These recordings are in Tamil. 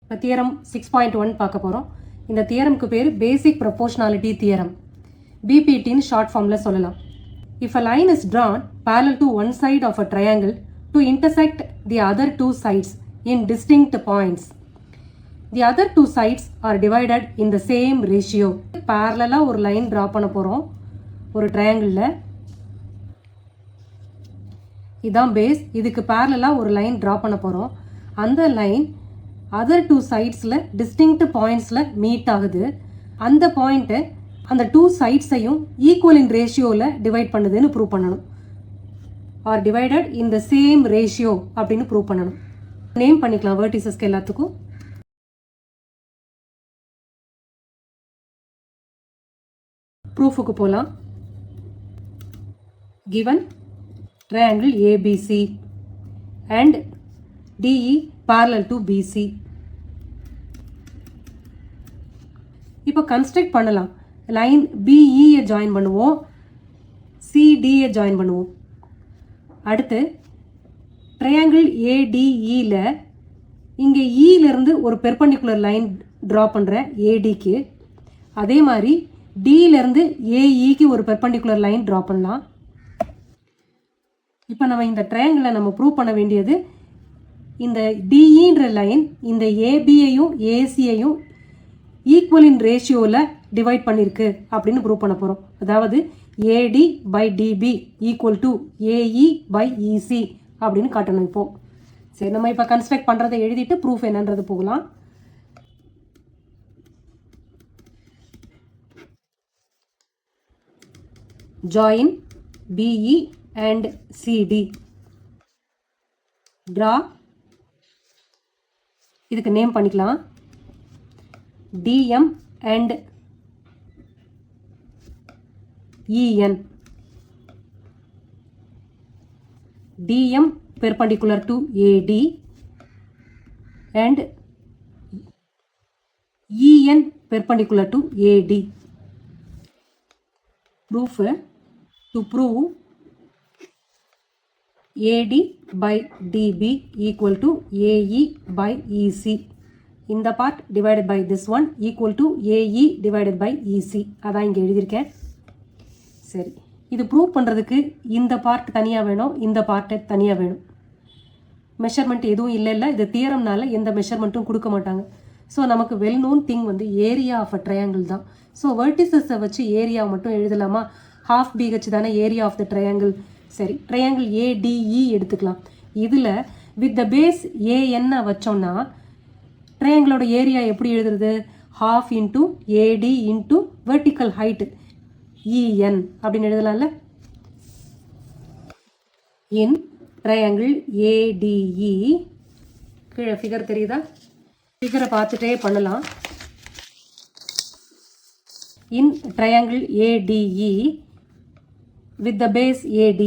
இப்போ தியரம் 6.1 பார்க்க போகிறோம். இந்த தியரம்க்கு பேர் பேசிக் ப்ரொபோர்ஷனாலிட்டி தியரம், பிபிடின்னு ஷார்ட் ஃபார்மில் சொல்லலாம். If a line is drawn parallel to one side of a triangle to intersect the other two sides in distinct points, the other two sides are divided in the same ratio. parallel ஒரு லைன் ட்ரா பண்ண போகிறோம் ஒரு ட்ரையாங்கிளில். இதான் பேஸ். இதுக்கு parallel ஒரு லைன் ட்ரா பண்ண போகிறோம். அந்த லைன் அதர் டூ சைட்ஸில் டிஸ்டிங்க்ட் பாயிண்ட்ஸில் மீட் ஆகுது. அந்த பாயிண்ட்டை அந்த டூ சைட்ஸையும் ஈக்குவல் இன் ரேஷியோவில் டிவைட் பண்ணுதுன்னு ப்ரூவ் பண்ணணும். Or divided in the same ratio அப்படின்னு ப்ரூவ் பண்ணணும். நேம் பண்ணிக்கலாம் வெர்டிசஸ்க்கு எல்லாத்துக்கும். ப்ரூஃபுக்கு போகலாம். Given triangle ABC and DE parallel to BC. இப்போ கன்ஸ்ட்ரக்ட் பண்ணலாம். லைன் பிஇயை ஜாயின் பண்ணுவோம், சிடியை ஜாயின் பண்ணுவோம். அடுத்து ட்ரையாங்கிள் ஏடிஇயில் இங்கே இருந்து ஒரு பெர்பெண்டிகுலர் லைன் ட்ரா பண்ணுறேன் ஏடிக்கு. அதே மாதிரி டியிலேருந்து ஏஇக்கு ஒரு பெர்பெண்டிகுலர் லைன் ட்ரா பண்ணலாம். இப்போ நம்ம இந்த ட்ரையாங்கிளை நம்ம ப்ரூவ் பண்ண வேண்டியது இந்த டிஇன்ற லைன் இந்த ஏபியையும் ஏசியையும் ஈக்குவல் இன் ரேஷியோவில் டிவைட் பண்ணியிருக்கு அப்படின்னு ப்ரூவ் பண்ண போகிறோம். அதாவது AD by DB equal to AE by EC அப்படின்னு காட்டணும். இப்போ சரி, நம்ம இப்போ கன்ஸ்ட்ரக்ட் பண்ணுறதை எழுதிட்டு ப்ரூஃப் என்னன்றது போகலாம். Join BE and CD. Draw. இதுக்கு நேம் பண்ணிக்கலாம் DM and EN. DM perpendicular to AD and EN perpendicular to AD. Proof. To prove AD by DB equal to AE by EC. இந்த part divided by this one equal to AE divided by EC. அதான் இங்கே எழுதியிருக்கேன். சரி, இது ப்ரூவ் பண்ணுறதுக்கு இந்த பார்ட் தனியாக வேணும், இந்த பார்ட்டை தனியாக வேணும். மெஷர்மெண்ட் எதுவும் இல்லை. இது தியரம்னால எந்த மெஷர்மெண்ட்டும் கொடுக்க மாட்டாங்க. ஸோ நமக்கு வெல் நோன் திங் வந்து ஏரியா ஆஃப் அ ட்ரையாங்கிள் தான். ஸோ வெர்டிசஸை வச்சு ஏரியா மட்டும் எழுதலாமா? ஹாஃப் பிஹெச் தானே ஏரியா ஆஃப் த ட்ரையாங்கிள். சரி, ட்ரையாங்கிள் ஏடிஇ எடுத்துக்கலாம். இதில் வித் த பேஸ் ஏஎன்னை வச்சோம்னா ட்ரையாங்கிளோட ஏரியா எப்படி எழுதுறது? ஹாஃப் இன்ட்டு ஏடி இன்ட்டு வெர்டிக்கல் ஹைட்டு இஎன் அப்படின்னு எழுதலாம்ல. இன் ட்ரையாங்கிள் ஏடிஇ, கீழே ஃபிகர் தெரியுதா? ஃபிகரை பார்த்துட்டே பண்ணலாம். இன் triangle ADE with the base AD,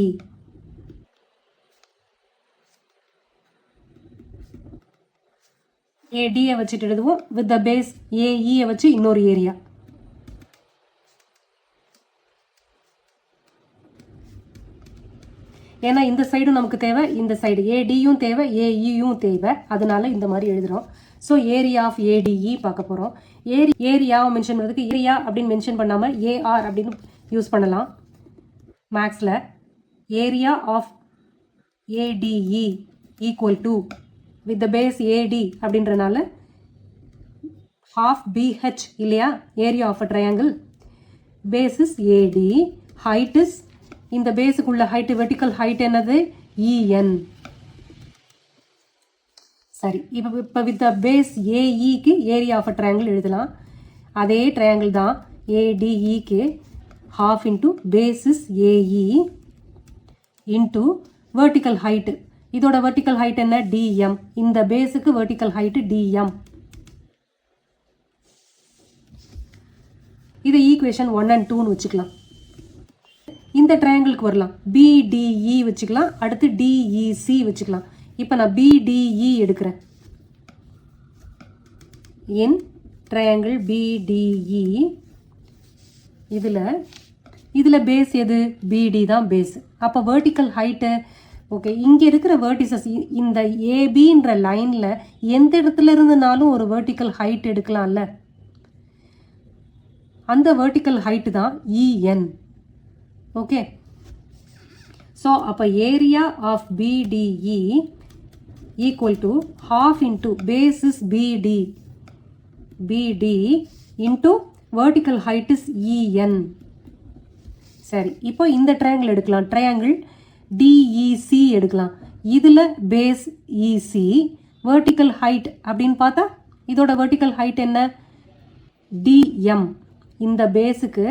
ADயை வச்சுட்டு எழுதுவோம். with the base AEயை வச்சு இன்னொரு ஏரியா. ஏன்னா இந்த சைடும் நமக்கு தேவை, இந்த சைடு ஏடியும் தேவை, ஏஇயும் தேவை. அதனால இந்த மாதிரி எழுதுகிறோம். ஸோ ஏரியா ஆஃப் ஏடிஇ பார்க்க போகிறோம். ஏரியாவை மென்ஷன் பண்ணுறதுக்கு ஏரியா அப்படின்னு மென்ஷன் பண்ணாமல் ஏஆர் அப்படின்னு யூஸ் பண்ணலாம். மேக்ஸில் area of ADE equal to with the base AD அப்படின்றனால ஹாஃப் பிஹெச் இல்லையா? Area of a triangle. Base is AD, height is இந்த பேஸுக்குள்ள ஹைட்டு வெர்டிக்கல் ஹைட் என்னது? இஎன். சரி, இப்போ வித் த பேஸ் ஏஇக்கு ஏரியா ஆஃப் அ ட்ரையாங்கிள் எழுதலாம். அதே ட்ரையாங்கிள் தான் ஏடிஇக்கு. half into basis AE into vertical height. இதோட vertical height என்ன? DM. இந்த பேஸுக்கு vertical height DM. இதை ஈக்குவேஷன் 1 and 2 வச்சுக்கலாம். இந்த ட்ரையாங்கிளுக்கு வரலாம். BDE வச்சுக்கலாம், அடுத்து DEC வச்சுக்கலாம். இப்போ நான் BDE எடுக்கிறேன். இன் ட்ரையாங்கிள் BDE இதில் பேஸ் எது? பிடி தான் பேஸ். அப்போ வெர்டிக்கல் ஹைட்டு ஓகே, இங்கே இருக்கிற வேர்டிசஸ் இந்த ஏபின்ற லைனில் எந்த இடத்துல இருந்துனாலும் ஒரு வெர்டிக்கல் ஹைட் எடுக்கலாம்ல, அந்த வெர்டிக்கல் ஹைட்டு தான் இஎன். ஓகே, ஸோ அப்போ area of BDE equal to half into base is BD into vertical height is EN. சரி, இப்போ இந்த ட்ரையாங்கிள் எடுக்கலாம். ட்ரையாங்கிள் டிஇசி எடுக்கலாம். இதில் பேஸ் இசி, வெர்டிக்கல் ஹைட் அப்படின்னு பார்த்தா இதோட வெர்டிக்கல் ஹைட் என்ன? டிஎம். இந்த பேஸுக்கு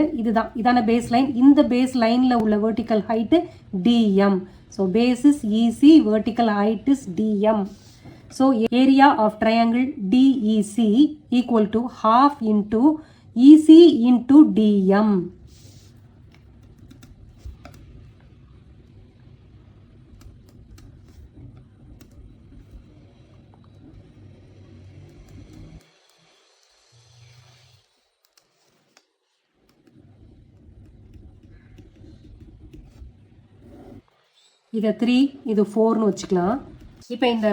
இதான பேஸ் லைன். இந்த பேஸ் லைனில் உள்ள vertical height DM. So base is EC, vertical height is DM. So area of triangle DEC equal to half into EC into DM. இதை 3, இது 4ன்னு வச்சுக்கலாம். இப்போ இந்த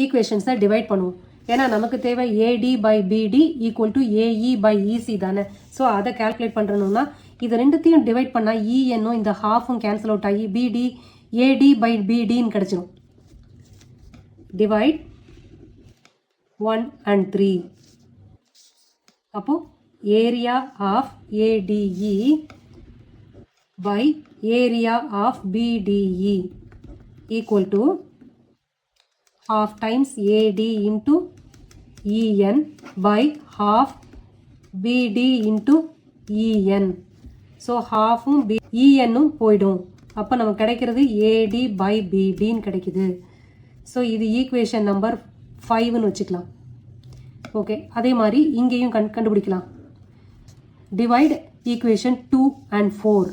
ஈக்குவேஷன்ஸை டிவைட் பண்ணுவோம். ஏன்னா நமக்கு தேவை AD by BD equal to AE by EC தானே. ஸோ அதை கால்குலேட் பண்ணுறணும்னா இது ரெண்டுத்தையும் டிவைட் பண்ணால் இஎன்னும் இந்த ஹாஃபும் கேன்சல் அவுட் ஆகி பிடி ஏடி பை பிடின்னு கிடச்சிடும். Divide 1 and 3. அப்போது area of ADE by area of BDE equal to half times AD into EN by half BD into EN. So half EN போய்டும். அப்போ நமக்கு கிடைக்கிறது AD by BD கிடைக்குது. ஸோ இது ஈக்குவேஷன் நம்பர் 5ன்னு வச்சுக்கலாம். ஓகே, அதே மாதிரி இங்கேயும் கண்டுபிடிக்கலாம். Divide equation 2 and 4.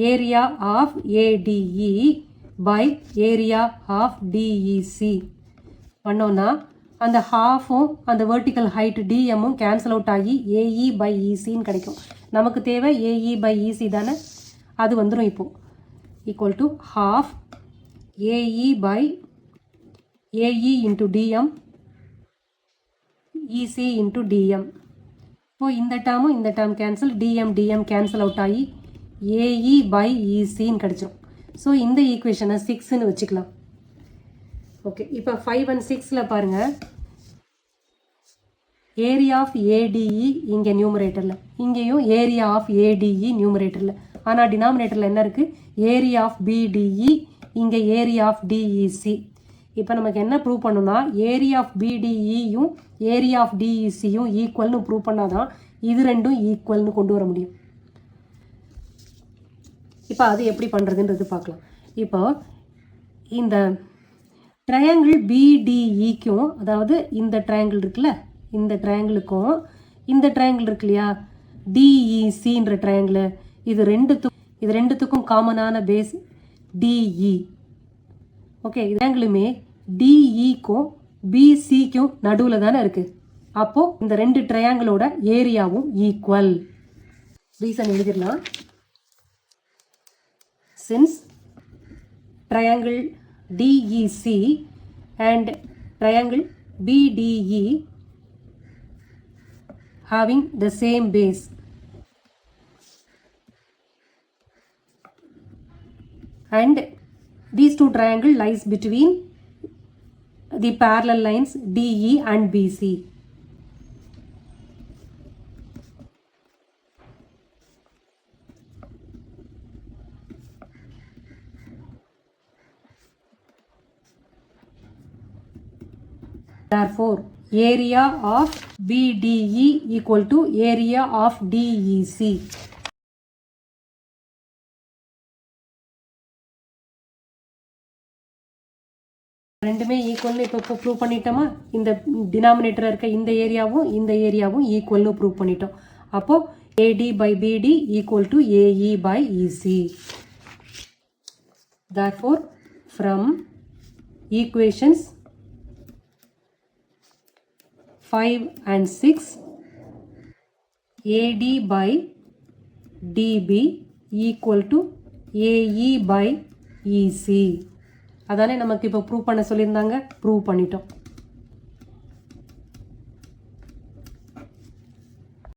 Area of ADE by area of DEC பண்ணோன்னா அந்த ஹாஃபும் அந்த வெர்டிக்கல் ஹைட் டிஎம்மும் கேன்சல் அவுட் ஆகி ஏஇ பை இசின்னு கிடைக்கும். நமக்கு தேவை ஏஇ பை இசி தானே, அது வந்துடும். இப்போது equal to half AE by AE into DM EC into DM. இப்போது இந்த டேர்மும் இந்த term cancel, DM cancel out ஆகி ஏஇ பை இசின்னு கிடச்சிரும். ஸோ இந்த ஈக்குவேஷனை 6ன்னு வச்சுக்கலாம். ஓகே, இப்போ 5 and 6ல் பாருங்கள். ஏரியா ஆஃப் ஏடிஇ இங்கே நியூமரேட்டரில், இங்கேயும் ஏரியா ஆஃப் ஏடிஇ நியூமரேட்டரில். ஆனால் டினாமினேட்டரில் என்ன இருக்குது? ஏரியா ஆஃப் பிடிஇ, இங்கே ஏரியா ஆஃப் டிஇசி. இப்போ நமக்கு என்ன ப்ரூவ் பண்ணணும்னா ஏரியா ஆஃப் பிடிஇயும் ஏரியா ஆஃப் டிஇசியும் ஈக்குவல்னு ப்ரூவ் பண்ணால் தான் இது ரெண்டும் ஈக்குவல்னு கொண்டு வர முடியும். இப்போ அது எப்படி பண்ணுறதுன்றது பார்க்கலாம். இப்போ இந்த ட்ரையாங்கிள் பிடிஇக்கும், அதாவது இந்த ட்ரையாங்கிள் இருக்குல்ல, இந்த ட்ரையாங்கிளுக்கும் இந்த ட்ரையாங்கிள் இருக்கு இல்லையா டிஇசின்ற ட்ரையாங்கிள், இது ரெண்டுத்துக்கும் காமனான பேஸ் டிஇ. ஓகே, இது ட்ரையாங்கிளுமே டிஇக்கும் பிசிக்கும் நடுவில் தானே இருக்குது. அப்போது இந்த ரெண்டு ட்ரையாங்கிளோட ஏரியாவும் ஈக்குவல். ரீசன் எழுதிடலாம். Since triangle DEC and triangle BDE having the same base, and these two triangles lies between the parallel lines DE and BC. Therefore, area of BDE equal to area of DEC. ரெண்டுமே ஈக்குவல்னு இப்போ ப்ரூவ் பண்ணிட்டோமா? இந்த டினாமினேட்டர் இருக்க இந்த ஏரியாவும் ஈக்குவல்னு ப்ரூவ் பண்ணிட்டோம். அப்போது AD by BD equal to AE by EC. Therefore, from equations 5 and 6, AD by DB equal to AE by EC. அதானே நமக்கு இப்போ ப்ரூவ் பண்ண சொல்லியிருந்தாங்க, ப்ரூவ் பண்ணிட்டோம்.